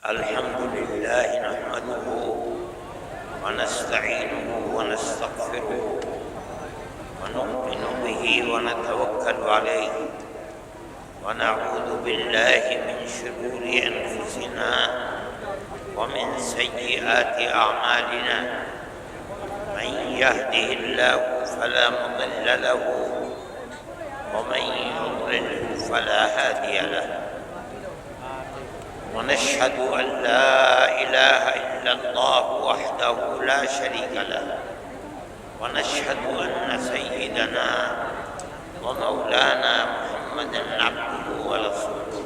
الحمد لله نحمده ونستعينه ونستغفره ونؤمن به ونتوكل عليه ونعوذ بالله من شرور أنفسنا ومن سيئات أعمالنا من يهده الله فلا مضل له ومن يضلل فلا هادي له ونشهد أن لا إله إلا الله وحده لا شريك له ونشهد أن سيدنا ومولانا محمدا عبده ورسوله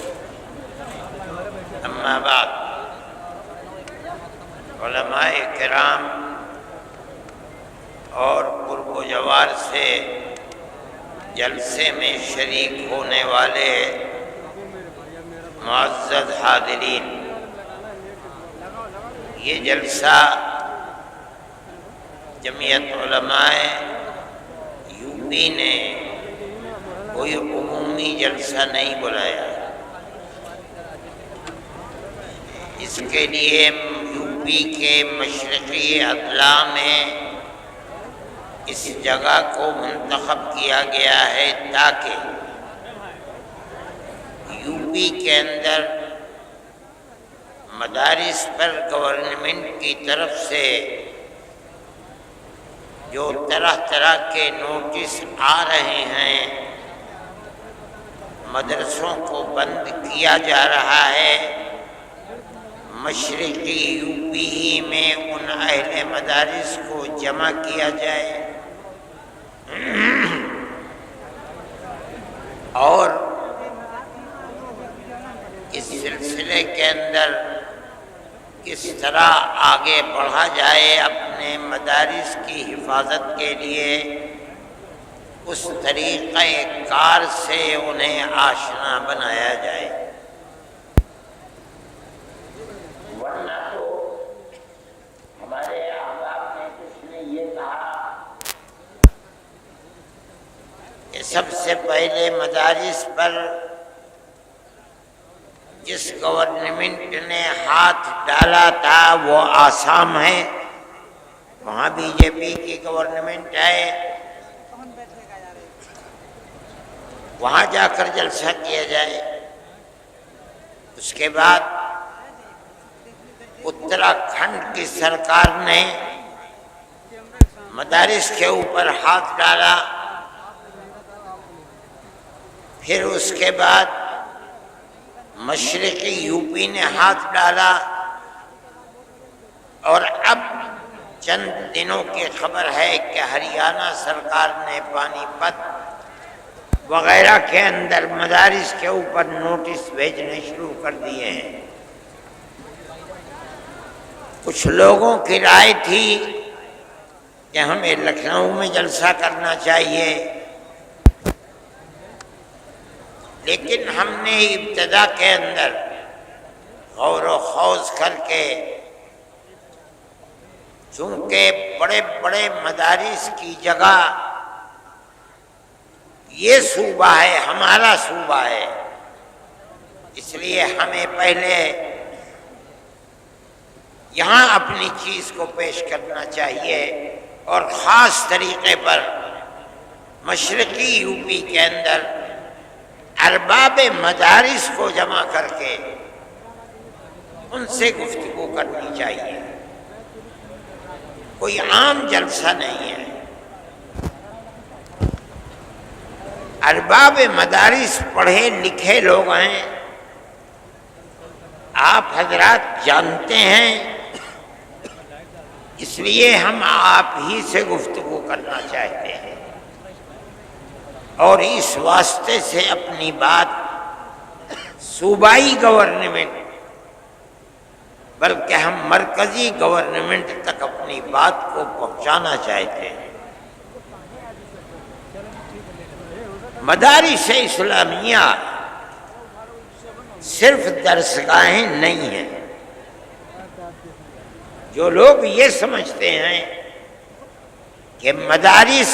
أما بعد علماء کرام اور قرب و جوار سے جلسے میں شریک ہونے والے معزز حاضرین، یہ جلسہ جمعیت علماء یو پی نے کوئی عمومی جلسہ نہیں بلایا، اس کے لیے یو پی کے مشرقی اضلاع میں اس جگہ کو منتخب کیا گیا ہے تاکہ یو پی کے اندر مدارس پر گورنمنٹ کی طرف سے جو طرح طرح کے نوٹس آ رہے ہیں، مدرسوں کو بند کیا جا رہا ہے، مشرقی یو پی ہی میں ان اہل مدارس کو جمع کیا جائے اور اس سلسلے کے اندر کس طرح آگے بڑھا جائے اپنے مدارس کی حفاظت کے لیے، اس طریقہ کار سے انہیں آشنا بنایا جائے۔ ورنہ تو ہمارے احباب میں کس نے یہ کہا کہ سب سے پہلے مدارس پر جس گورنمنٹ نے ہاتھ ڈالا تھا وہ آسام ہے، وہاں بی جے پی کی گورنمنٹ ہے، وہاں جا کر جلسہ کیا جائے۔ اس کے بعد اتراکھنڈ کی سرکار نے مدارس کے اوپر ہاتھ ڈالا، پھر اس کے بعد مشرقی یو پی نے ہاتھ ڈالا، اور اب چند دنوں کی خبر ہے کہ ہریانہ سرکار نے پانی پت وغیرہ کے اندر مدارس کے اوپر نوٹس بھیجنے شروع کر دیے ہیں۔ کچھ لوگوں کی رائے تھی کہ ہمیں لکھنؤ میں جلسہ کرنا چاہیے، لیکن ہم نے ابتدا کے اندر غور و خوض کر کے، چونکہ بڑے بڑے مدارس کی جگہ یہ صوبہ ہے، ہمارا صوبہ ہے، اس لیے ہمیں پہلے یہاں اپنی چیز کو پیش کرنا چاہیے، اور خاص طریقے پر مشرقی یو پی کے اندر ارباب مدارس کو جمع کر کے ان سے گفتگو کرنی چاہیے، کوئی عام جلسہ نہیں ہے۔ ارباب مدارس پڑھے لکھے لوگ ہیں، آپ حضرات جانتے ہیں، اس لیے ہم آپ ہی سے گفتگو کرنا چاہتے ہیں، اور اس واسطے سے اپنی بات صوبائی گورنمنٹ بلکہ ہم مرکزی گورنمنٹ تک اپنی بات کو پہنچانا چاہتے ہیں۔ مدارس اسلامیہ صرف درسگاہیں نہیں ہیں۔ جو لوگ یہ سمجھتے ہیں کہ مدارس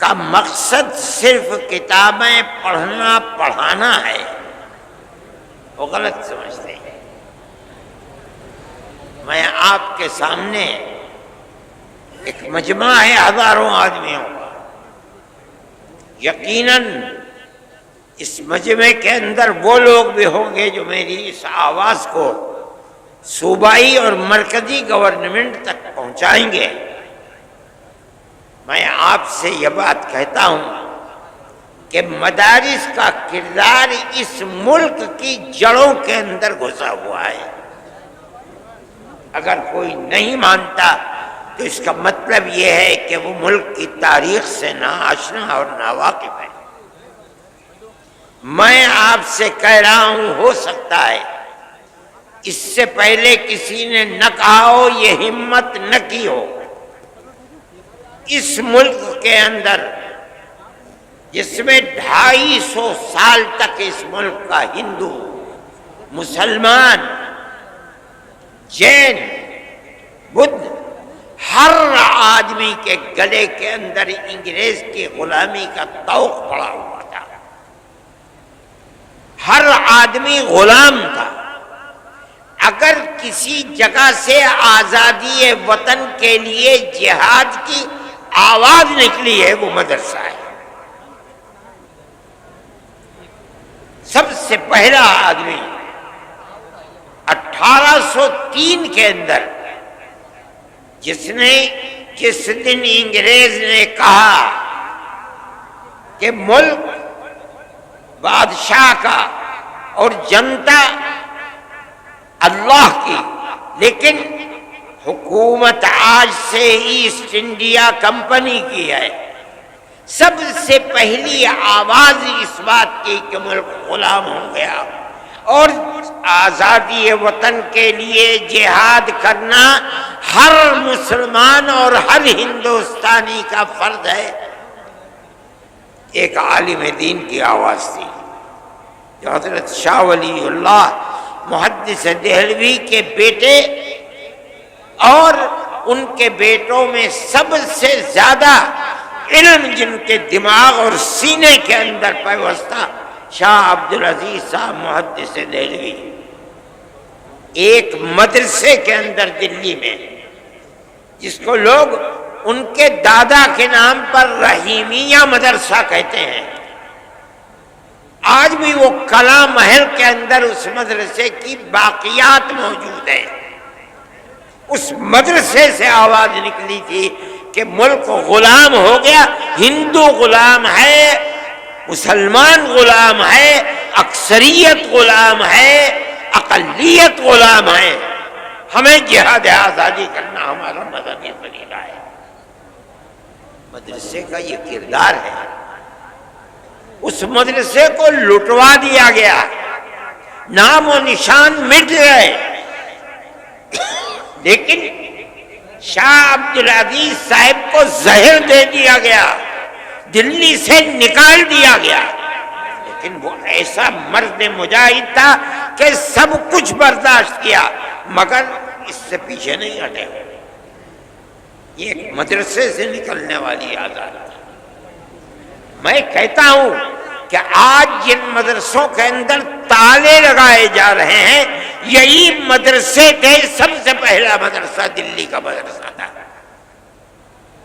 کا مقصد صرف کتابیں پڑھنا پڑھانا ہے، وہ غلط سمجھتے ہیں۔ آپ کے سامنے ایک مجمع ہے ہزاروں آدمیوں کا، یقیناً اس مجمع کے اندر وہ لوگ بھی ہوں گے جو میری اس آواز کو صوبائی اور مرکزی گورنمنٹ تک پہنچائیں گے۔ میں آپ سے یہ بات کہتا ہوں کہ مدارس کا کردار اس ملک کی جڑوں کے اندر گھسا ہوا ہے۔ اگر کوئی نہیں مانتا تو اس کا مطلب یہ ہے کہ وہ ملک کی تاریخ سے ناآشنا اور ناواقف ہے۔ میں آپ سے کہہ رہا ہوں، ہو سکتا ہے اس سے پہلے کسی نے نہ کہا ہو، یہ ہمت نہ کی ہو۔ اس ملک کے اندر جس میں 250 سال تک اس ملک کا ہندو، مسلمان، جین، بدھ، ہر آدمی کے گلے کے اندر انگریز کی غلامی کا طوق پڑا ہوا تھا۔ ہر آدمی غلام تھا۔ اگر کسی جگہ سے آزادی وطن کے لیے جہاد کی آواز نکلی ہے وہ مدرسہ ہے۔ سب سے پہلا آدمی 1803 کے اندر جس دن انگریز نے کہا کہ ملک بادشاہ کا اور جنتا اللہ کی، لیکن حکومت آج سے ایسٹ انڈیا کمپنی کی ہے، سب سے پہلی آواز اس بات کی کہ ملک غلام ہو گیا اور آزادی وطن کے لیے جہاد کرنا ہر مسلمان اور ہر ہندوستانی کا فرض ہے۔ ایک عالم دین کی آواز تھی جو حضرت شاہ ولی اللہ محدث دہلوی کے بیٹے اور ان کے بیٹوں میں سب سے زیادہ علم جن کے دماغ اور سینے کے اندر پیوستہ شاہ عبدالعزیز صاحب محدث دہلوی، ایک مدرسے کے اندر دلی میں جس کو لوگ ان کے دادا کے نام پر رحیمیہ مدرسہ کہتے ہیں، آج بھی وہ کلا محل کے اندر اس مدرسے کی باقیات موجود ہیں۔ اس مدرسے سے آواز نکلی تھی کہ ملک غلام ہو گیا، ہندو غلام ہے، مسلمان غلام ہے، اکثریت غلام ہے، اقلیت غلام ہے، ہمیں جہاد آزادی کرنا ہمارا مذہبی طریقہ ہے۔ مدرسے کا یہ کردار ہے۔ اس مدرسے کو لٹوا دیا گیا، نام و نشان مٹ گئے، لیکن شاہ عبدالعزیز صاحب کو زہر دے دیا گیا، دلی سے نکال دیا گیا، لیکن وہ ایسا مرد مجاہد تھا کہ سب کچھ برداشت کیا مگر اس سے پیچھے نہیں ہٹے۔ یہ ایک مدرسے سے نکلنے والی آزادی۔ میں کہتا ہوں کہ آج جن مدرسوں کے اندر تالے لگائے جا رہے ہیں یہی مدرسے تھے، سب سے پہلا مدرسہ دلی کا مدرسہ تھا۔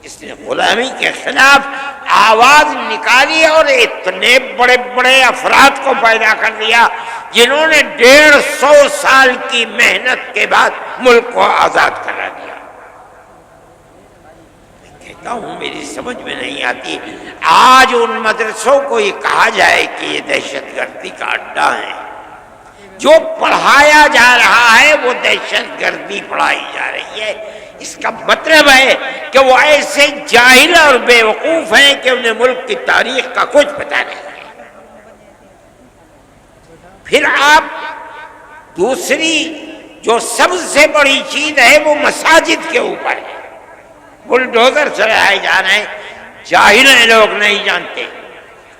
اس نے غلامی کے خلاف آواز نکالی اور اتنے بڑے بڑے افراد کو پیدا کر دیا جنہوں نے 150 سال کی محنت کے بعد ملک کو آزاد کرا دیا۔ کہتا ہوں میری سمجھ میں نہیں آتی آج ان مدرسوں کو یہ کہا جائے کہ یہ دہشت گردی کا اڈا ہے۔ جو پڑھایا جا رہا ہے وہ دہشت گردی پڑھائی جا رہی ہے۔ اس کا مطلب ہے کہ وہ ایسے جاہل اور بیوقوف ہیں کہ انہیں ملک کی تاریخ کا کچھ پتہ نہیں ہے۔ پھر آپ دوسری جو سب سے بڑی چیز ہے وہ مساجد کے اوپر ہے، بلڈوزر چلائے جا رہے ہیں، جاہل ہیں، لوگ نہیں جانتے۔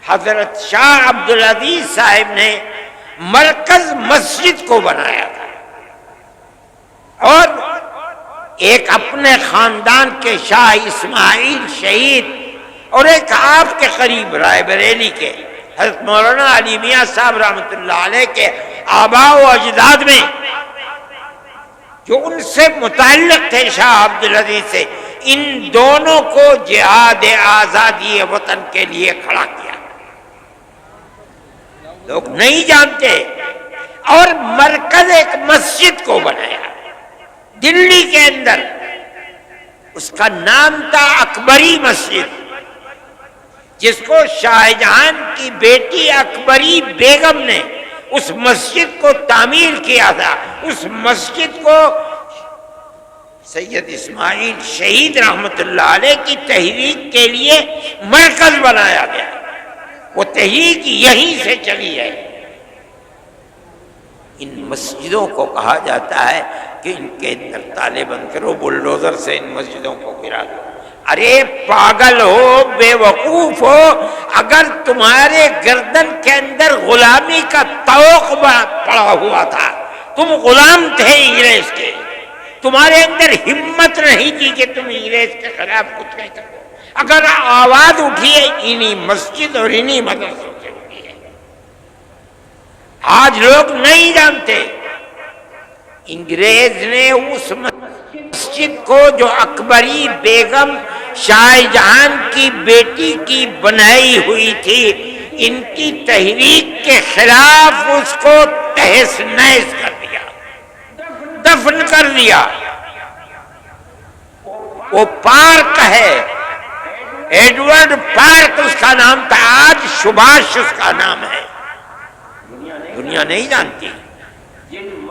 حضرت شاہ عبدالعزیز صاحب نے مرکز مسجد کو بنایا تھا اور ایک اپنے خاندان کے شاہ اسماعیل شہید اور ایک آپ کے قریب رائے بریلی کے حضرت مولانا علی میاں صاحب رحمۃ اللہ علیہ کے آباء و اجداد میں جو ان سے متعلق تھے شاہ عبدالعزیز سے، ان دونوں کو جہاد آزادی وطن کے لیے کھڑا کیا۔ لوگ نہیں جانتے، اور مرکز ایک مسجد کو بنایا دلی کے اندر، اس کا نام تھا اکبری مسجد، جس کو شاہ جہاں کی بیٹی اکبری بیگم نے اس مسجد کو تعمیر کیا تھا۔ اس مسجد کو سید اسماعیل شہید رحمت اللہ علیہ کی تحریک کے لیے مرکز بنایا گیا، وہ تحریک یہیں سے چلی ہے۔ ان مسجدوں کو کہا جاتا ہے کہ ان کے اندر تالے بند کرو، بلڈوزر سے ان مسجدوں کو گرا دو۔ ارے پاگل ہو، بے وقوف ہو، اگر تمہارے گردن کے اندر غلامی کا طوق پڑا ہوا تھا، تم غلام تھے انگریز کے، تمہارے اندر ہمت نہیں تھی کہ تم انگریز کے خلاف کچھ کہہ سکو، اگر آواز اٹھی ہے انہی مسجد اور انہی مدرسوں سے اٹھی ہے۔ آج لوگ نہیں جانتے، انگریز نے اس مسجد کو جو اکبری بیگم شاہ جہاں کی بیٹی کی بنائی ہوئی تھی، ان کی تحریک کے خلاف اس کو تہس نہس کر دیا، دفن کر دیا۔ وہ پارک ہے، ایڈورڈ پارک اس کا نام تھا، آج سبھاش اس کا نام ہے۔ دنیا نہیں جانتی،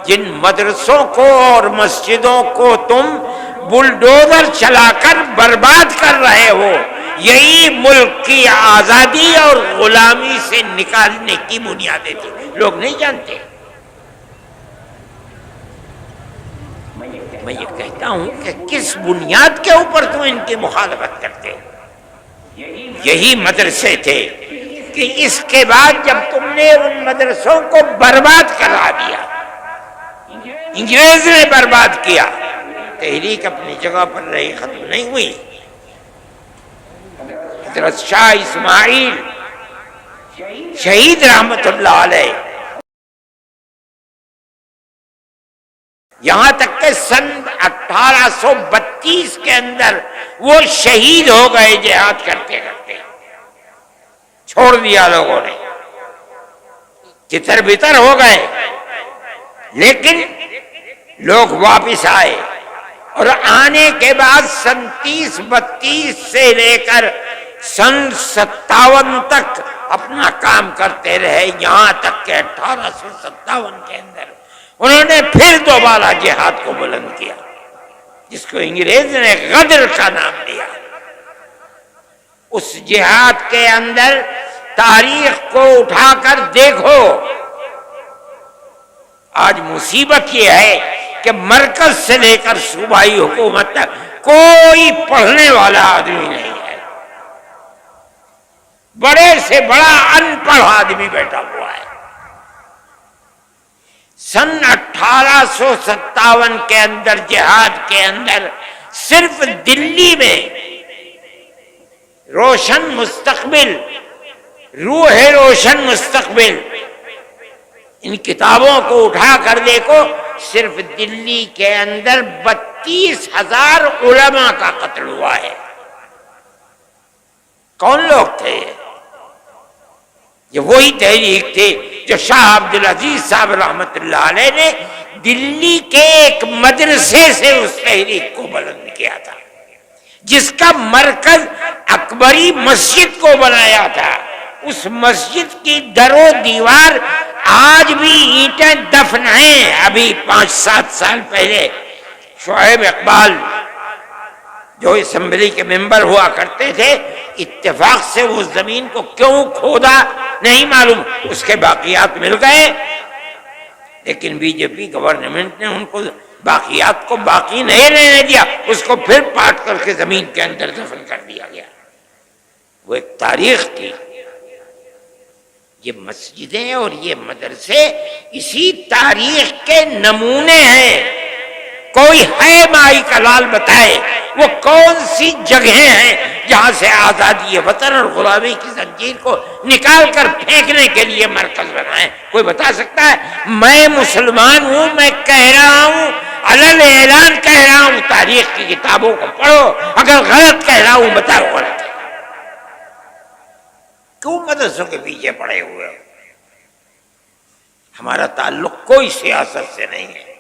جن مدرسوں کو اور مسجدوں کو تم بلڈوزر چلا کر برباد کر رہے ہو، یہی ملک کی آزادی اور غلامی سے نکالنے کی بنیادیں تھی، لوگ نہیں جانتے۔ میں یہ کہتا ہوں کہ کس بنیاد کے اوپر تم ان کی مخالفت کرتے؟ یہی مدرسے تھے کہ اس کے بعد جب تم نے ان مدرسوں کو برباد کرا دیا، انگریز نے برباد کیا، تحریک اپنی جگہ پر رہی، ختم نہیں ہوئی۔ حضرت شاہ اسماعیل شہید رحمت اللہ علیہ، یہاں تک کہ سن 1832 کے اندر وہ شہید ہو گئے جہاد کرتے کرتے، چھوڑ دیا لوگوں نے، تتر بتر ہو گئے، لیکن لوگ واپس آئے، اور آنے کے بعد سن 30-32 سے لے کر سن 57 تک اپنا کام کرتے رہے، یہاں تک کہ 1857 کے اندر انہوں نے پھر دوبارہ جہاد کو بلند کیا، جس کو انگریز نے غدر کا نام دیا۔ اس جہاد کے اندر تاریخ کو اٹھا کر دیکھو، آج مصیبت یہ ہے کہ مرکز سے لے کر صوبائی حکومت تک کوئی پڑھنے والا آدمی نہیں ہے، بڑے سے بڑا ان پڑھ آدمی بیٹھا ہوا ہے۔ سن 1857 کے اندر جہاد کے اندر صرف دلی میں روشن مستقبل، روح روشن مستقبل، ان کتابوں کو اٹھا کر دیکھو، صرف دلی کے اندر 32,000 علماء کا قتل ہوا ہے۔ کون لوگ تھے؟ یہ وہی تحریک تھی جو شاہ عبدالعزیز صاحب رحمت اللہ علیہ نے دلی کے ایک مدرسے سے اس تحریک کو بلند کیا تھا، جس کا مرکز اکبری مسجد کو بنایا تھا۔ اس مسجد کی در و دیوار آج بھی اینٹیں دفن ہیں۔ ابھی 5-7 سال پہلے شعیب اقبال جو اسمبلی کے ممبر ہوا کرتے تھے، اتفاق سے وہ زمین کو کیوں کھودا نہیں معلوم، اس کے باقیات مل گئے، لیکن بی جے پی گورنمنٹ نے ان کو باقیات کو باقی نہیں رہنے دیا، اس کو پھر پاٹ کر کے زمین کے اندر دفن کر دیا گیا۔ وہ ایک تاریخ تھی۔ یہ مسجدیں اور یہ مدرسے اسی تاریخ کے نمونے ہیں۔ کوئی ہے مائی کا لال بتائے وہ کون سی جگہیں ہیں جہاں سے آزادی وطن اور غلامی کی زنجیر کو نکال کر پھینکنے کے لیے مرکز بنائے؟ کوئی بتا سکتا ہے؟ میں مسلمان ہوں، میں کہہ رہا ہوں علل تاریخ کی کتابوں کو پڑھو، اگر غلط کہہ رہا ہوں بتاؤ غلط ہے۔ کیوں مدرسوں کے پیچھے پڑے ہوئے ہو؟ ہمارا تعلق کوئی سیاست سے نہیں ہے۔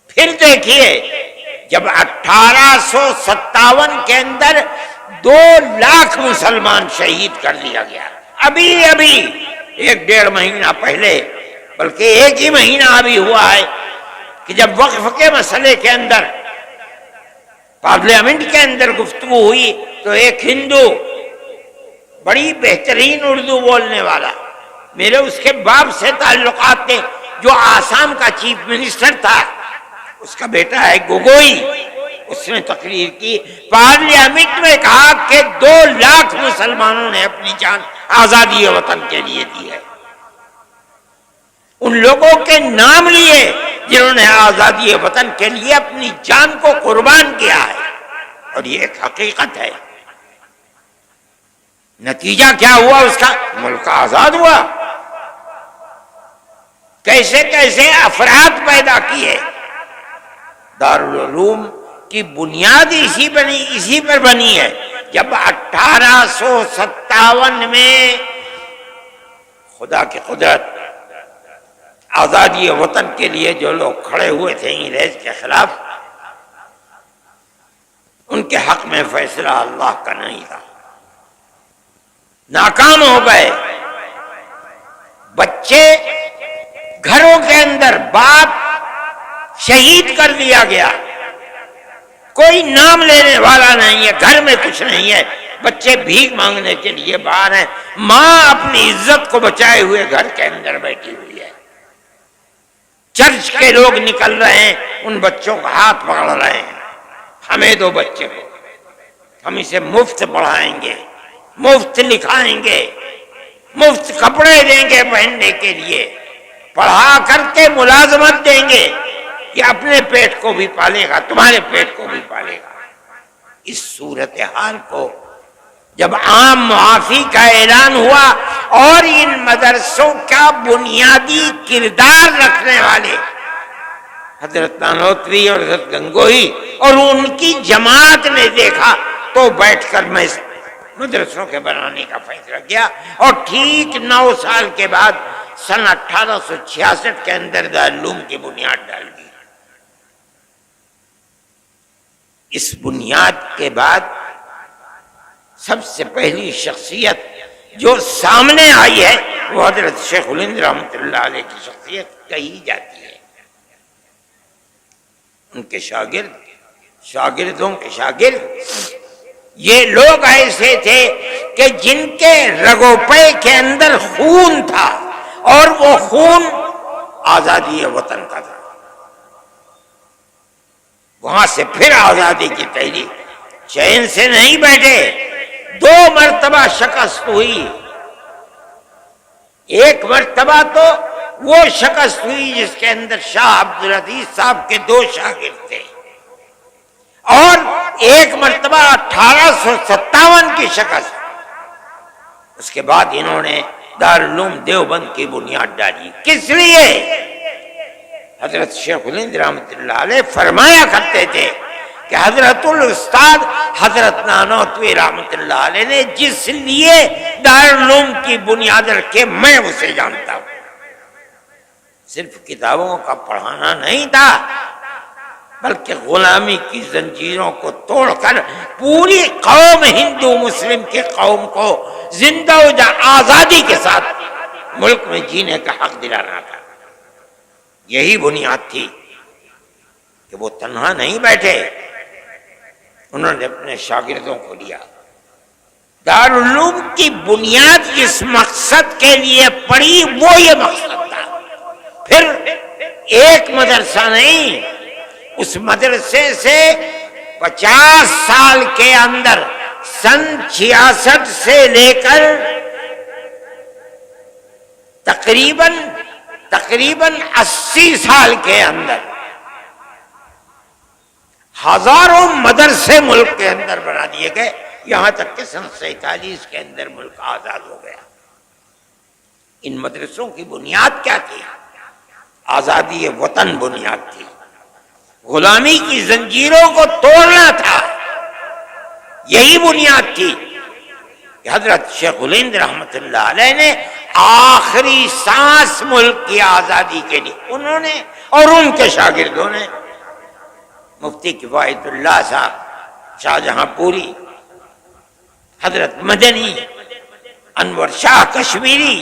پھر دیکھیے، جب 1857 کے اندر 2 لاکھ مسلمان شہید کر دیا گیا، ابھی 1-1.5 مہینہ پہلے، بلکہ 1 ہی مہینہ ابھی ہوا ہے کہ جب وقف کے مسئلے کے اندر پارلیمنٹ کے اندر گفتگو ہوئی تو ایک ہندو، بڑی بہترین اردو بولنے والا، میرے اس کے باپ سے تعلقات تھے، جو آسام کا چیف منسٹر تھا، اس کا بیٹا ہے گوگوئی، اس نے تقریر کی، پارلیمنٹ میں کہا کہ 2 لاکھ مسلمانوں نے اپنی جان آزادی وطن کے لیے دی ہے۔ ان لوگوں کے نام لیے جنہوں نے آزادی وطن کے لیے اپنی جان کو قربان کیا ہے، اور یہ ایک حقیقت ہے۔ نتیجہ کیا ہوا اس کا؟ ملک آزاد ہوا۔ کیسے کیسے افراد پیدا کیے۔ دارالعلوم کی بنیاد اسی پر بنی ہے۔ جب 1857 میں خدا کی قدرت، آزادی وطن کے لیے جو لوگ کھڑے ہوئے تھے انگریز کے خلاف، ان کے حق میں فیصلہ اللہ کا نہیں تھا، ناکام ہو گئے۔ بچے گھروں کے اندر، باپ شہید کر دیا گیا، کوئی نام لینے والا نہیں ہے، گھر میں کچھ نہیں ہے، بچے بھیک مانگنے کے لیے باہر ہیں، ماں اپنی عزت کو بچائے ہوئے گھر کے اندر بیٹھی ہوئی ہے۔ چرچ کے لوگ نکل رہے ہیں، ان بچوں کا ہاتھ پکڑ رہے ہیں، ہمیں دو بچے کو، ہم اسے مفت پڑھائیں گے، مفت لکھائیں گے، مفت کپڑے دیں گے پہننے کے لیے، پڑھا کر کے ملازمت دیں گے کہ اپنے پیٹ کو بھی پالے گا، تمہارے پیٹ کو بھی پالے گا۔ اس صورتحال کو جب عام معافی کا اعلان ہوا اور ان مدرسوں کا بنیادی کردار رکھنے والے حضرت نانوتوی اور حضرت گنگوہی اور ان کی جماعت نے دیکھا تو بیٹھ کر میں مدرسوں کے بنانے کا فیصلہ کیا، اور ٹھیک 9 سال کے بعد سن 1866 کے اندر دارالعلوم کی بنیاد ڈال دی۔ اس بنیاد کے بعد سب سے پہلی شخصیت جو سامنے آئی ہے وہ حضرت شیخ الہند رحمۃ اللہ علیہ کی شخصیت کہی جاتی ہے۔ ان کے شاگردوں کے شاگرد یہ لوگ ایسے تھے کہ جن کے رگو پے کے اندر خون تھا، اور وہ خون آزادی وطن کا تھا۔ وہاں سے پھر آزادی کی تحریک، چین سے نہیں بیٹھے، 2 مرتبہ شکست ہوئی۔ ایک مرتبہ تو وہ شکست ہوئی جس کے اندر شاہ عبدالعزیز صاحب کے 2 شاگرد تھے، اور ایک مرتبہ 1857 کی شکست۔ اس کے بعد انہوں نے دارالعلوم دیوبند کی بنیاد ڈالی۔ کس لیے؟ حضرت شیخ الہند رحمۃ اللہ علیہ فرمایا کرتے تھے کہ حضرت الاستاد حضرت نانوتوی رحمۃ اللہ علیہ نے جس لیے دارالعلوم کی بنیاد رکھے میں اسے جانتا ہوں۔ صرف کتابوں کا پڑھانا نہیں تھا، بلکہ غلامی کی زنجیروں کو توڑ کر پوری قوم ہندو مسلم کی قوم کو زندہ و آزادی کے ساتھ ملک میں جینے کا حق دلانا تھا۔ یہی بنیاد تھی کہ وہ تنہا نہیں بیٹھے، انہوں نے اپنے شاگردوں کو لیا۔ دارالعلوم کی بنیاد جس مقصد کے لیے پڑی وہ یہ مقصد تھا۔ پھر ایک مدرسہ نہیں، اس مدرسے سے 50 سال کے اندر سن 66 سے لے کر تقریباً 80 سال کے اندر ہزاروں مدرسے ملک کے اندر بنا دیے گئے، یہاں تک کہ سن 47 کے اندر ملک آزاد ہو گیا۔ ان مدرسوں کی بنیاد کیا تھی؟ آزادی وطن بنیاد تھی۔ غلامی کی زنجیروں کو توڑنا تھا، یہی بنیاد تھی کہ حضرت شیخ الہند رحمۃ اللہ علیہ نے آخری سانس ملک کی آزادی کے لیے انہوں نے اور ان کے شاگردوں نے، مفتی کفایت اللہ صاحب شاہجہاں پوری، حضرت مدنی، انور شاہ کشمیری،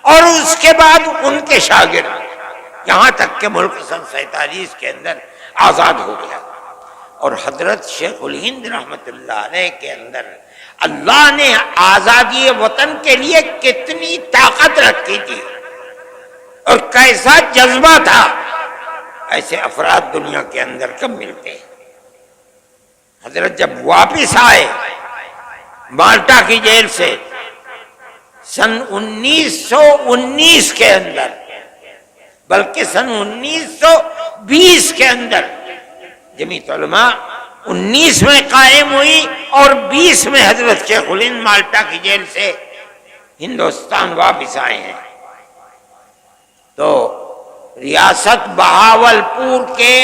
اور اس کے بعد ان کے شاگرد، یہاں تک کہ ملک سن 47 کے اندر آزاد ہو گیا۔ اور حضرت شیخ الہند رحمۃ اللہ علیہ کے اندر اللہ نے آزادی وطن کے لیے کتنی طاقت رکھی تھی اور کیسا جذبہ تھا، ایسے افراد دنیا کے اندر کم ملتے ہیں۔ حضرت جب واپس آئے مالٹا کی جیل سے سن 1919 کے اندر، بلکہ سن 1920 کے اندر، جمعیت علماء 19 میں قائم ہوئی اور 20 میں حضرت شیخ الہند مالٹا کی جیل سے ہندوستان واپس آئے ہیں۔ تو ریاست بہاولپور کے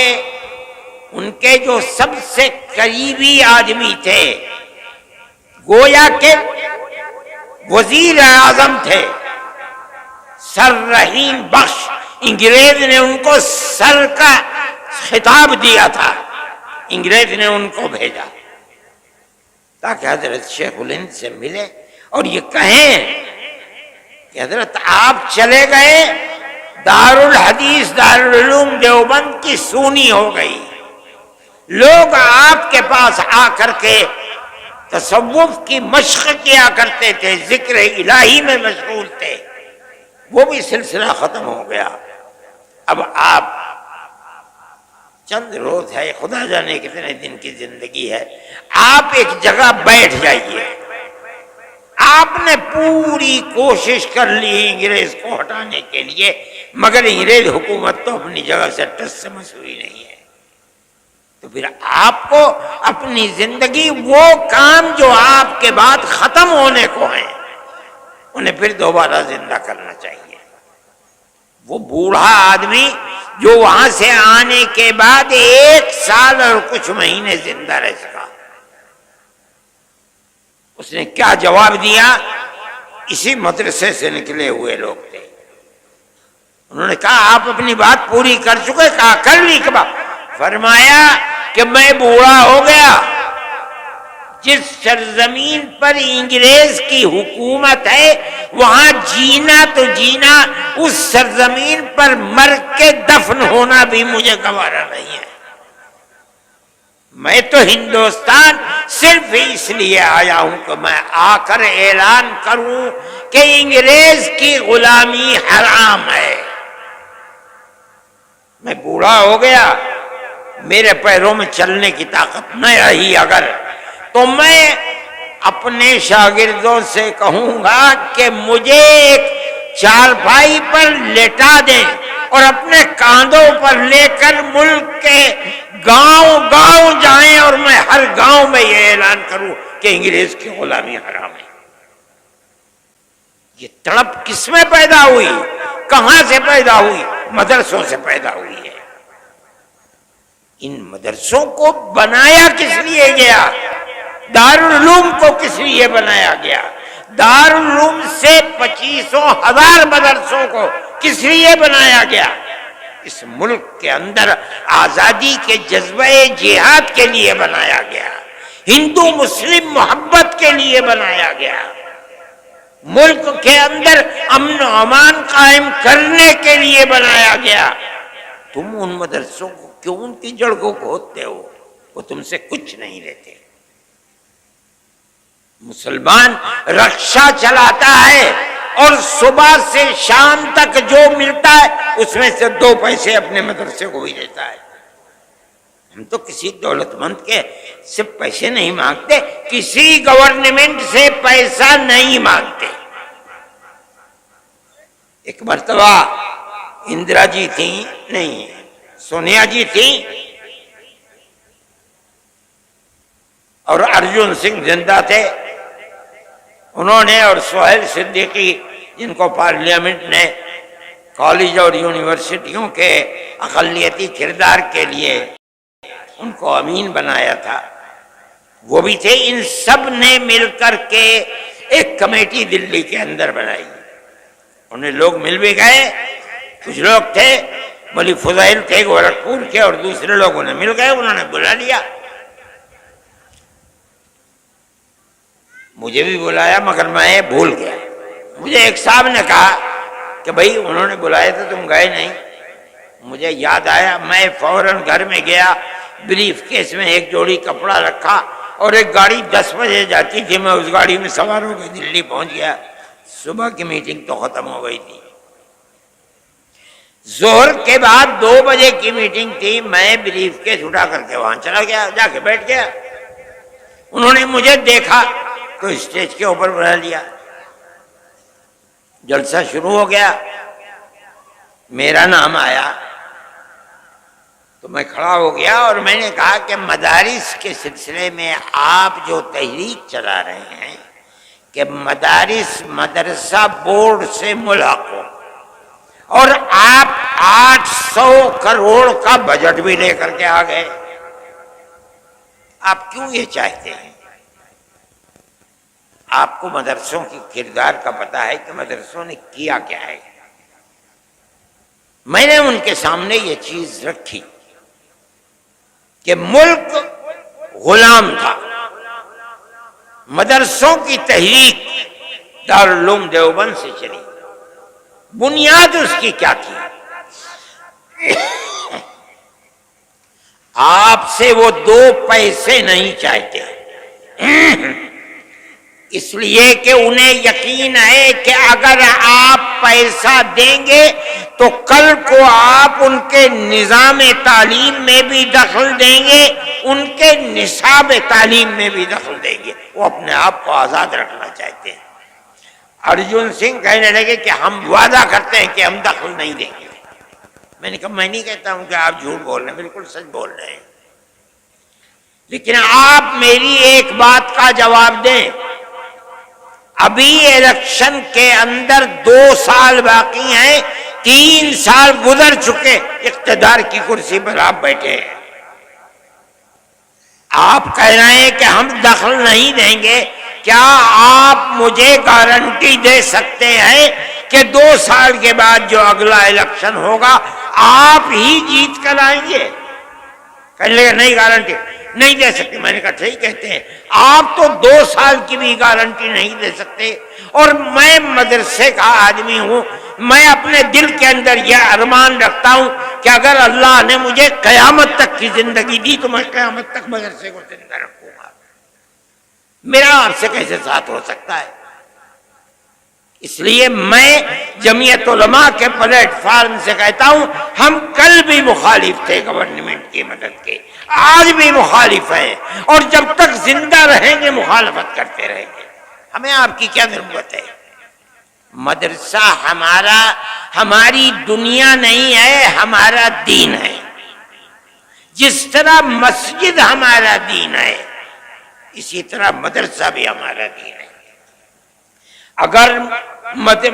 ان کے جو سب سے قریبی آدمی تھے، گویا کہ وزیر اعظم تھے سر رحیم بخش، انگریز نے ان کو سر کا خطاب دیا تھا، انگریز نے ان کو بھیجا تاکہ حضرت شیخ الہند سے ملے اور یہ کہیں کہ حضرت آپ چلے گئے، دارالحدیث دارالعلوم دیوبند کی سونی ہو گئی، لوگ آپ کے پاس آ کر کے تصوف کی مشق کیا کرتے تھے، ذکر الہی میں مشغول تھے، وہ بھی سلسلہ ختم ہو گیا۔ اب آپ چند روز ہے، خدا جانے کتنے دن کی زندگی ہے، آپ ایک جگہ بیٹھ جائیے۔ آپ نے پوری کوشش کر لی انگریز کو ہٹانے کے لیے، مگر انگریز حکومت تو اپنی جگہ سے ٹس سے مس ہوئی نہیں ہے۔ تو پھر آپ کو اپنی زندگی، وہ کام جو آپ کے بعد ختم ہونے کو ہیں، انہیں پھر دوبارہ زندہ کرنا چاہیے۔ وہ بوڑھا آدمی جو وہاں سے آنے کے بعد 1 سال اور کچھ مہینے زندہ رہ سکا، اس نے کیا جواب دیا؟ اسی مدرسے سے نکلے ہوئے لوگ تھے، انہوں نے کہا آپ اپنی بات پوری کر چکے؟ کہا کر لی۔ کب؟ فرمایا کہ میں بوڑھا ہو گیا، جس سرزمین پر انگریز کی حکومت ہے وہاں جینا تو جینا، اس سرزمین پر مر کے دفن ہونا بھی مجھے گوارا نہیں ہے۔ میں تو ہندوستان صرف اس لیے آیا ہوں کہ میں آ کر اعلان کروں کہ انگریز کی غلامی حرام ہے۔ میں بوڑھا ہو گیا، میرے پیروں میں چلنے کی طاقت نہ رہی اگر، تو میں اپنے شاگردوں سے کہوں گا کہ مجھے ایک چارپائی پر لٹا دیں اور اپنے کاندھوں پر لے کر ملک کے گاؤں گاؤں جائیں اور میں ہر گاؤں میں یہ اعلان کروں کہ انگریز کی غلامی حرام ہے۔ یہ تڑپ کس میں پیدا ہوئی؟ کہاں سے پیدا ہوئی؟ مدرسوں سے پیدا ہوئی ہے۔ ان مدرسوں کو بنایا کس لیے گیا؟ دارالعلوم کو کس لیے بنایا گیا؟ دارالعلوم سے 25,000 مدرسوں کو کس لیے بنایا گیا؟ اس ملک کے اندر آزادی کے جذبہ جہاد کے لیے بنایا گیا، ہندو مسلم محبت کے لیے بنایا گیا، ملک کے اندر امن و امان قائم کرنے کے لیے بنایا گیا۔ تم ان مدرسوں کو کیوں ان کی جڑ کو کھودتے ہو؟ وہ تم سے کچھ نہیں لیتے۔ مسلمان رکشا چلاتا ہے اور صبح سے شام تک جو ملتا ہے اس میں سے 2 پیسے اپنے مدرسے کو ہی دیتا ہے۔ ہم تو کسی دولت مند کے سے پیسے نہیں مانگتے، کسی گورنمنٹ سے پیسہ نہیں مانگتے۔ ایک مرتبہ اندرا جی تھیں، نہیں سونیا جی تھیں، اور ارجن سنگھ زندہ تھے، انہوں نے اور سہیل صدیقی، جن کو پارلیمنٹ نے کالج اور یونیورسٹیوں کے اقلیتی کردار کے لیے ان کو امین بنایا تھا، وہ بھی تھے۔ ان سب نے مل کر کے ایک کمیٹی دلی کے اندر بنائی، انہیں لوگ مل بھی گئے، کچھ لوگ تھے، مولی فضائل تھے گورکھپور کے، اور دوسرے لوگوں نے مل گئے، انہوں نے بلا لیا، مجھے بھی بلایا، مگر میں بھول گیا۔ مجھے ایک صاحب نے کہا کہ بھائی انہوں نے بلایا تھا تم گئے نہیں، مجھے یاد آیا، میں فوراً گھر میں گیا، بریف کیس میں ایک جوڑی کپڑا رکھا، اور ایک گاڑی 10 بجے جاتی تھی، میں اس گاڑی میں سوار ہو کے دلی پہنچ گیا۔ صبح کی میٹنگ تو ختم ہو گئی تھی، ظہر کے بعد 2 بجے کی میٹنگ تھی، میں بریف کیس اٹھا کر کے وہاں چلا گیا، جا کے بیٹھ گیا۔ انہوں نے مجھے دیکھا تو اسٹیج کے اوپر بلا لیا، جلسہ شروع ہو گیا، میرا نام آیا تو میں کھڑا ہو گیا، اور میں نے کہا کہ مدارس کے سلسلے میں آپ جو تحریک چلا رہے ہیں کہ مدارس مدرسہ بورڈ سے ملحق ہو، اور آپ 800 کروڑ کا بجٹ بھی لے کر کے آ گئے، آپ کیوں یہ چاہتے ہیں؟ آپ کو مدرسوں کی کردار کا پتہ ہے کہ مدرسوں نے کیا کیا ہے۔ میں نے ان کے سامنے یہ چیز رکھی کہ ملک غلام تھا، مدرسوں کی تحریک دارالعلوم دیوبند سے چلی، بنیاد اس کی کیا تھی؟ آپ سے وہ 2 پیسے نہیں چاہتے، اس لیے کہ انہیں یقین ہے کہ اگر آپ پیسہ دیں گے تو کل کو آپ ان کے نظام تعلیم میں بھی دخل دیں گے، ان کے نصاب تعلیم میں بھی دخل دیں گے، وہ اپنے آپ کو آزاد رکھنا چاہتے ہیں۔ ارجن سنگھ کہنے لگے کہ ہم وعدہ کرتے ہیں کہ ہم دخل نہیں دیں گے۔ میں نے کہا میں نہیں کہتا ہوں کہ آپ جھوٹ بول رہے ہیں، بالکل سچ بول رہے ہیں، لیکن آپ میری ایک بات کا جواب دیں، ابھی الیکشن کے اندر 2 سال باقی ہیں، 3 سال گزر چکے، اقتدار کی کرسی پر آپ بیٹھے ہیں، آپ کہہ رہے ہیں کہ ہم دخل نہیں دیں گے، کیا آپ مجھے گارنٹی دے سکتے ہیں کہ 2 سال کے بعد جو اگلا الیکشن ہوگا آپ ہی جیت کر آئیں گے؟ کہنے لگے نہیں گارنٹی نہیں دے سکتے۔ میں نے کہا ٹھیک کہتے ہیں، آپ تو 2 سال کی بھی گارنٹی نہیں دے سکتے، اور میں مدرسے کا آدمی ہوں، میں اپنے دل کے اندر یہ ارمان رکھتا ہوں کہ اگر اللہ نے مجھے قیامت تک کی زندگی دی تو میں قیامت تک مدرسے کو زندہ رکھوں گا، میرا آپ سے کیسے ساتھ ہو سکتا ہے؟ اس لیے میں جمعیت علماء کے پلیٹ فارم سے کہتا ہوں، ہم کل بھی مخالف تھے گورنمنٹ کی مدد کے، آج بھی مخالف ہیں، اور جب تک زندہ رہیں گے مخالفت کرتے رہیں گے۔ ہمیں آپ کی کیا ضرورت ہے؟ مدرسہ ہماری دنیا نہیں ہے، ہمارا دین ہے۔ جس طرح مسجد ہمارا دین ہے، اسی طرح مدرسہ بھی ہمارا دین ہے۔ اگر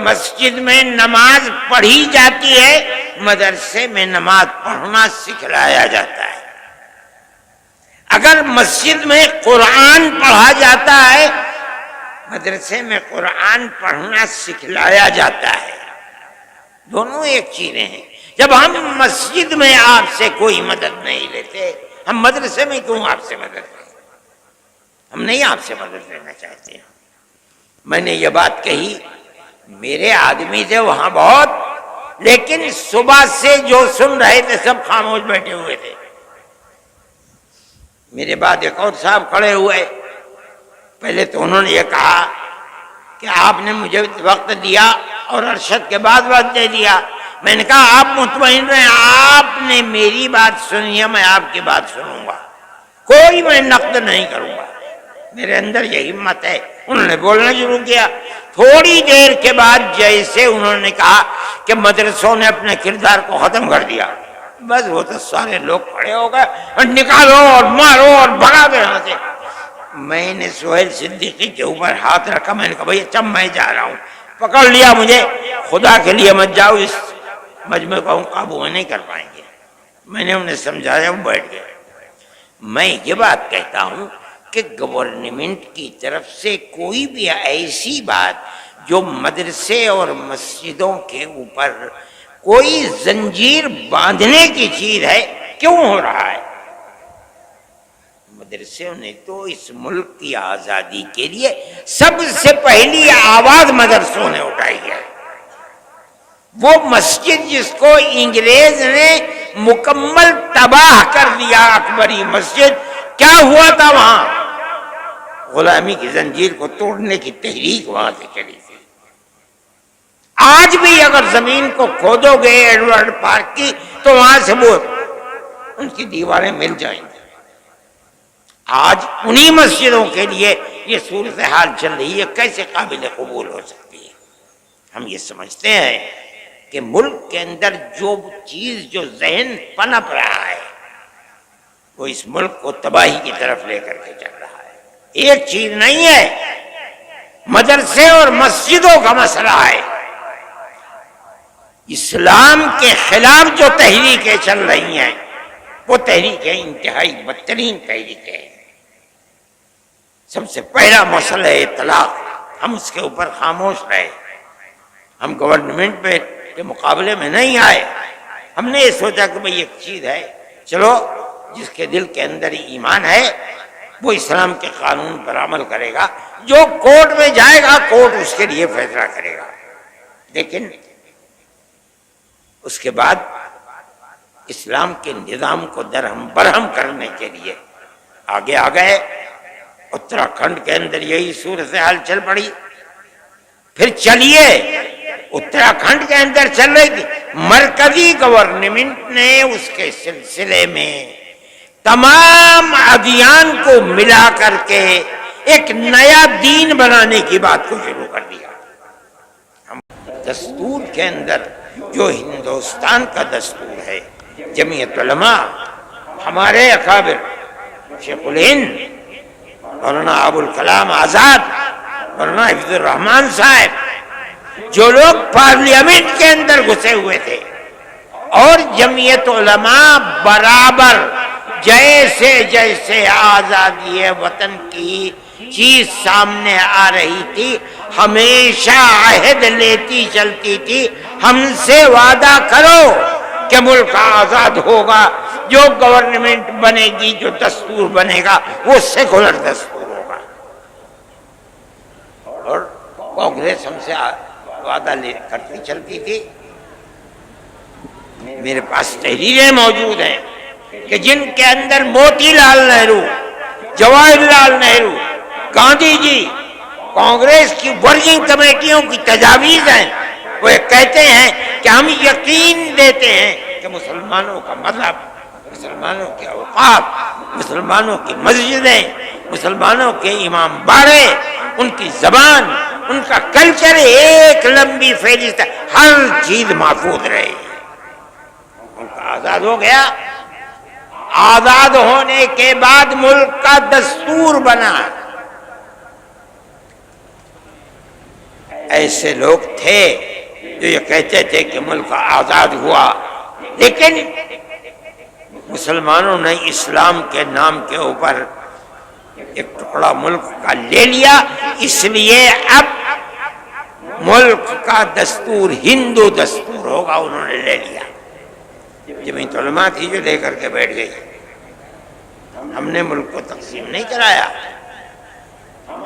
مسجد میں نماز پڑھی جاتی ہے، مدرسے میں نماز پڑھنا سکھلایا جاتا ہے۔ اگر مسجد میں قرآن پڑھا جاتا ہے، مدرسے میں قرآن پڑھنا سکھلایا جاتا ہے، دونوں ایک چیزیں ہیں۔ جب ہم مسجد میں آپ سے کوئی مدد نہیں لیتے، ہم مدرسے میں کیوں آپ سے مدد لیں؟ ہم نہیں آپ سے مدد لینا چاہتے ہیں۔ میں نے یہ بات کہی، میرے آدمی تھے وہاں بہت، لیکن صبح سے جو سن رہے تھے سب خاموش بیٹھے ہوئے تھے۔ میرے بعد ایک اور صاحب کھڑے ہوئے، پہلے تو انہوں نے یہ کہا کہ آپ نے مجھے وقت دیا اور ارشد کے بعد وقت دے دیا۔ میں نے کہا آپ مطمئن رہیں، آپ نے میری بات سنی ہے، میں آپ کی بات سنوں گا، کوئی میں نقد نہیں کروں گا، میرے اندر یہ ہمت ہے۔ انہوں نے بولنا شروع کیا، تھوڑی دیر کے بعد جیسے انہوں نے کہا کہ مدرسوں نے اپنے کردار کو ختم کر دیا، بس وہ تو سارے لوگ کھڑے ہو گئے اور نکالو اور مارو اور بھگا دو یہاں سے۔ میں نے سہیل صدیقی کے اوپر ہاتھ رکھا، میں نے کہا بھئی اچھا میں جا رہا ہوں، پکڑ لیا مجھے، خدا کے لیے مت جاؤ، اس مجمع کو قابو میں نہیں کر پائیں گے۔ میں نے انہیں سمجھایا، وہ بیٹھ گئے۔ میں یہ بات کہتا ہوں کہ گورنمنٹ کی طرف سے کوئی بھی ایسی بات جو مدرسے اور مسجدوں کے اوپر کوئی زنجیر باندھنے کی چیز ہے، کیوں ہو رہا ہے؟ مدرسوں نے تو اس ملک کی آزادی کے لیے سب سے پہلی آواز مدرسوں نے اٹھائی ہے۔ وہ مسجد جس کو انگریز نے مکمل تباہ کر دیا، اکبری مسجد، کیا ہوا تھا وہاں؟ غلامی کی زنجیر کو توڑنے کی تحریک وہاں سے چلی تھی۔ آج بھی اگر زمین کو کھودو گے ایڈورڈ پارک کی تو وہاں سے وہ ان کی دیواریں مل جائیں گی۔ آج انہی مسجدوں کے لیے یہ صورتحال چل رہی ہے، کیسے قابل قبول ہو سکتی ہے؟ ہم یہ سمجھتے ہیں کہ ملک کے اندر جو چیز جو ذہن پنپ رہا ہے وہ اس ملک کو تباہی کی طرف لے کر کے چل رہا ہے۔ ایک چیز نہیں ہے، مدرسے اور مسجدوں کا مسئلہ ہے۔ اسلام کے خلاف جو تحریکیں چل رہی ہیں وہ تحریکیں انتہائی بدترین تحریکیں ہیں۔ سب سے پہلا مسئلہ ہے طلاق، ہم اس کے اوپر خاموش رہے، ہم گورنمنٹ پہ کے مقابلے میں نہیں آئے۔ ہم نے یہ سوچا کہ بھئی ایک چیز ہے، چلو جس کے دل کے اندر ایمان ہے وہ اسلام کے قانون پر عمل کرے گا، جو کورٹ میں جائے گا کورٹ اس کے لیے فیصلہ کرے گا۔ لیکن اس کے بعد اسلام کے نظام کو درہم برہم کرنے کے لیے آگے آ گئے۔ اتراکھنڈ کے اندر یہی صورتحال چل پڑی۔ پھر چلیے اتراکھنڈ کے اندر چل رہی تھی، مرکزی گورنمنٹ نے اس کے سلسلے میں تمام ادیان کو ملا کر کے ایک نیا دین بنانے کی بات کو شروع کر دیا۔ ہم دستور کے اندر جو ہندوستان کا دستور ہے، جمعیت علماء، ہمارے اکابر شیخ الہند مولانا ابوالکلام آزاد، مولانا حفیظ الرحمان صاحب، جو لوگ پارلیمنٹ کے اندر گھسے ہوئے تھے، اور جمعیت علماء برابر جیسے جیسے آزادی وطن کی چیز سامنے آ رہی تھی ہمیشہ عہد لیتی چلتی تھی، ہم سے وعدہ کرو کہ ملک آزاد ہوگا، جو گورنمنٹ بنے گی، جو دستور بنے گا وہ سیکولر دستور ہوگا۔ اور کانگریس ہم سے وعدہ کرتی چلتی تھی۔ میرے پاس تحریریں موجود ہیں کہ جن کے اندر موتی لال نہرو، جواہر لال نہرو، گاندھی جی، کانگریس کی ورکنگ کمیٹیوں کی تجاویز ہیں۔ وہ کہتے ہیں کہ ہم یقین دیتے ہیں کہ مسلمانوں کا مذہب، مسلمانوں کے اوقاف، مسلمانوں کی مسجدیں، مسلمانوں کے امام باڑے، ان کی زبان، ان کا کلچر، ایک لمبی فہرست، ہر چیز محفوظ رہے۔ ان کا آزاد ہو گیا۔ آزاد ہونے کے بعد ملک کا دستور بنا۔ ایسے لوگ تھے جو یہ کہتے تھے کہ ملک آزاد ہوا، لیکن مسلمانوں نے اسلام کے نام کے اوپر ایک ٹکڑا ملک کا لے لیا، اس لیے اب ملک کا دستور ہندو دستور ہوگا، انہوں نے لے لیا۔ جمعیت علماء تھی جو لے کر کے بیٹھ گئی۔ ہم نے ملک کو تقسیم نہیں کرایا،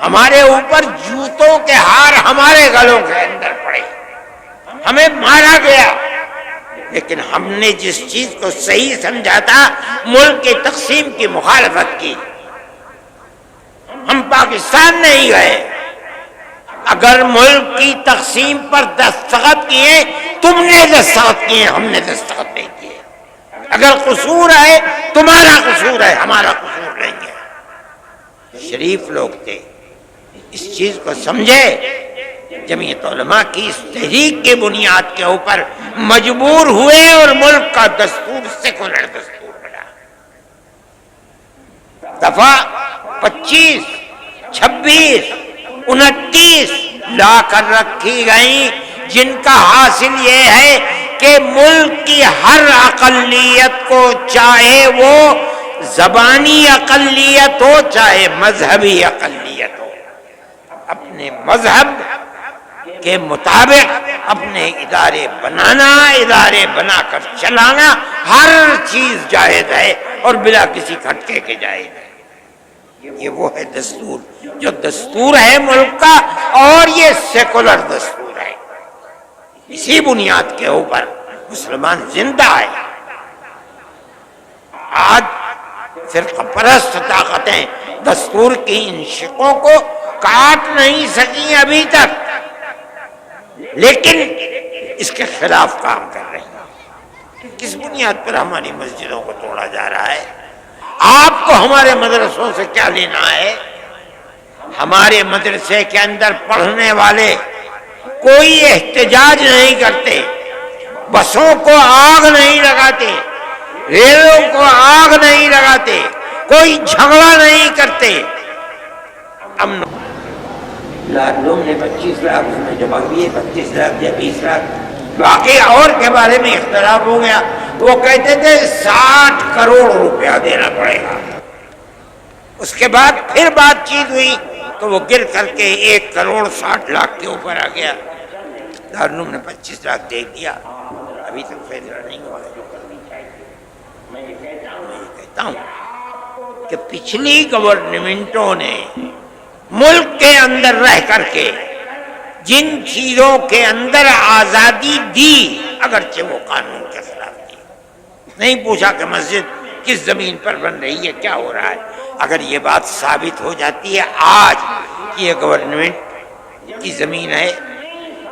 ہمارے اوپر جوتوں کے ہار ہمارے گلوں کے اندر پڑے، ہمیں مارا گیا، لیکن ہم نے جس چیز کو صحیح سمجھا تھا، ملک کی تقسیم کی مخالفت کی۔ ہم پاکستان نہیں گئے، اگر ملک کی تقسیم پر دستخط کیے تم نے دستخط کیے، ہم نے دستخط نہیں کیے۔ اگر قصور ہے تمہارا قصور ہے، ہمارا قصور نہیں ہے۔ شریف لوگ تھے، اس چیز کو سمجھے۔ جمعیت علماء کی اس تحریک کی بنیاد کے اوپر مجبور ہوئے اور ملک کا دستور سیکولر دستور بنا۔ دفعہ 25، 26، 29 لا کر رکھی گئی، جن کا حاصل یہ ہے کہ ملک کی ہر اقلیت کو، چاہے وہ زبانی اقلیت ہو چاہے مذہبی اقلیت ہو، اپنے مذہب کے مطابق اپنے ادارے بنانا، ادارے بنا کر چلانا، ہر چیز جائز ہے اور بلا کسی کھٹکے کے جائز ہے۔ یہ وہ ہے دستور جو دستور ہے ملک کا، اور یہ سیکولر دستور ہے۔ اسی بنیاد کے اوپر مسلمان زندہ ہے۔ آج فرقہ پرست طاقتیں دستور کی ان شقوں کو کاٹ نہیں سکی ابھی تک، لیکن اس کے خلاف کام کر رہے ہیں۔ کس بنیاد پر ہماری مسجدوں کو توڑا جا رہا ہے؟ آپ کو ہمارے مدرسوں سے کیا لینا ہے؟ ہمارے مدرسے کے اندر پڑھنے والے کوئی احتجاج نہیں کرتے، بسوں کو آگ نہیں لگاتے، ریلوں کو آگ نہیں لگاتے، کوئی جھگڑا نہیں کرتے۔ امن لوگ نے 25 لاکھ اس میں جمع کیے، 25 لاکھ یا 20 لاکھ، باقی اور کے بارے میں اختلاف ہو گیا۔ وہ کہتے تھے 60 کروڑ روپیہ دینا پڑے گا۔ اس کے بعد پھر بات چیت ہوئی تو وہ گر کر کے 1 کروڑ 60 لاکھ کے اوپر آ گیا۔ دارالعلوم نے 25 لاکھ دے دیا، ابھی تک فیصلہ نہیں ہوا ہے۔ میں یہ کہتا ہوں کہ پچھلی گورنمنٹوں نے ملک کے اندر رہ کر کے جن چیزوں کے اندر آزادی دی، اگرچہ وہ قانون کے خلاف دی، نہیں پوچھا کہ مسجد کس زمین پر بن رہی ہے، کیا ہو رہا ہے۔ اگر یہ بات ثابت ہو جاتی ہے آج کہ یہ گورنمنٹ کی زمین ہے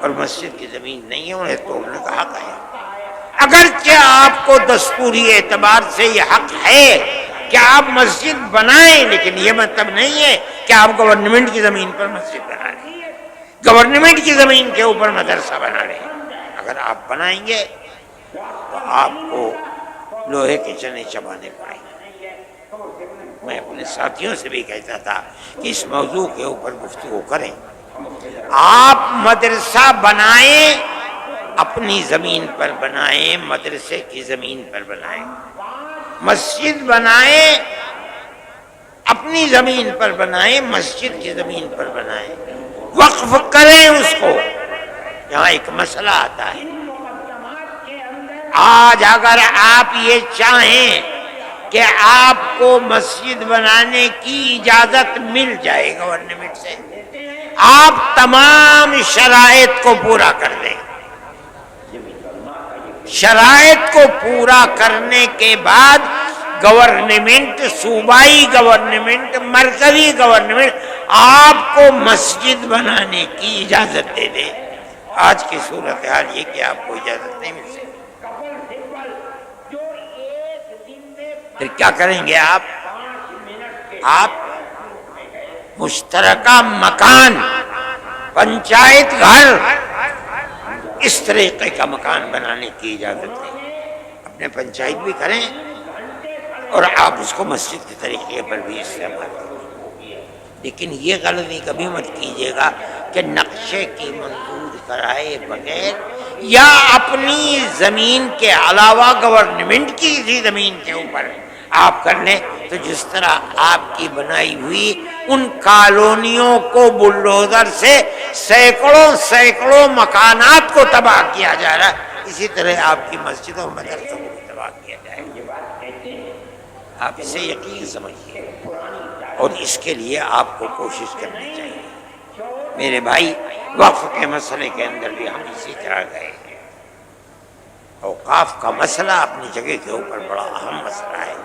اور مسجد کی زمین نہیں ہے، انہیں توڑنے کا حق ہے۔ اگرچہ آپ کو دستوری اعتبار سے یہ حق ہے کہ آپ مسجد بنائیں، لیکن یہ مطلب نہیں ہے کہ آپ گورنمنٹ کی زمین پر مسجد بنا لیں، گورنمنٹ کی زمین کے اوپر مدرسہ بنا لیں۔ اگر آپ بنائیں گے تو آپ کو لوہے کے چنے چبانے پڑیں گے۔ میں اپنے ساتھیوں سے بھی کہتا تھا کہ اس موضوع کے اوپر گفتگو کریں۔ آپ مدرسہ بنائیں، اپنی زمین پر بنائیں، مدرسے کی زمین پر بنائیں، مسجد بنائیں، اپنی زمین پر بنائیں، مسجد کی زمین پر بنائیں، وقف کریں اس کو۔ یہاں ایک مسئلہ آتا ہے، آج اگر آپ یہ چاہیں کہ آپ کو مسجد بنانے کی اجازت مل جائے گورنمنٹ سے، آپ تمام شرائط کو پورا کر دیں۔ شرائط کو پورا کرنے کے بعد گورنمنٹ، صوبائی گورنمنٹ، مرکزی گورنمنٹ آپ کو مسجد بنانے کی اجازت دے دے۔ آج کی صورتحال یہ کہ آپ کو اجازت نہیں مل سکتی، پھر کیا کریں گے آپ؟ آپ مشترکہ مکان، پنچایت گھر، اس طریقے کا مکان بنانے کی اجازت دیں، اپنے پنچایت بھی کریں اور آپ اس کو مسجد کے طریقے پر بھی استعمال کریں۔ لیکن یہ غلطی کبھی مت کیجیے گا کہ نقشے کی منظور کرائے بغیر یا اپنی زمین کے علاوہ گورنمنٹ کی کسی زمین کے اوپر آپ کر لیں، تو جس طرح آپ کی بنائی ہوئی ان کالونیوں کو بلڈوزر سے سینکڑوں مکانات کو تباہ کیا جا رہا ہے، اسی طرح آپ کی مسجدوں اور مدرسوں کو بھی تباہ کیا جائے گا۔ آپ اسے یقین سمجھیے اور اس کے لیے آپ کو کوشش کرنی چاہیے۔ میرے بھائی، وقف کے مسئلے کے اندر بھی ہم اسی طرح گئے ہیں۔ اوقاف کا مسئلہ اپنی جگہ کے اوپر بڑا اہم مسئلہ ہے۔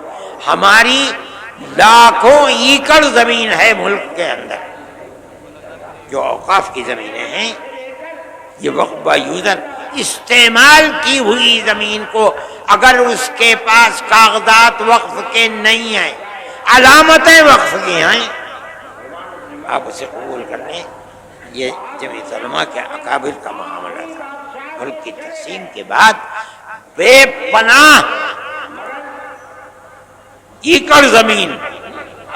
ہماری لاکھوں ایکڑ زمین ہے ملک کے اندر، جو اوقاف کی زمینیں ہیں، یہ وقف یوزر استعمال کی ہوئی زمین کو اگر اس کے پاس کاغذات وقف کے نہیں ہیں، علامتیں وقف کی ہیں، آپ اسے قبول کر لیں۔ یہ جمعیت علماء کے اکابر کا معاملہ تھا۔ ملک کی تقسیم کے بعد بے پناہ ایکڑ زمین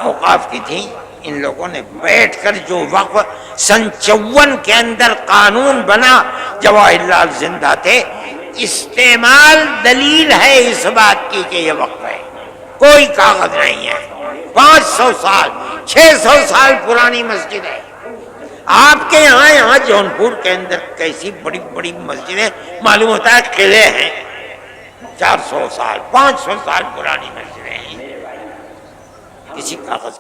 اوقاف کی تھی، ان لوگوں نے بیٹھ کر جو وقف سن 54 کے اندر قانون بنا، جواہر لال زندہ تھے، استعمال دلیل ہے اس بات کی کہ یہ وقف ہے۔ کوئی کاغذ نہیں ہے. 500 سال 600 سال پرانی مسجد ہے. آپ کے یہاں جونپور کے اندر کیسی بڑی بڑی مسجدیں معلوم ہوتا ہے قلعے ہیں. 400 سال 500 سال پرانی مسجدیں ہیں. کسی کاغذ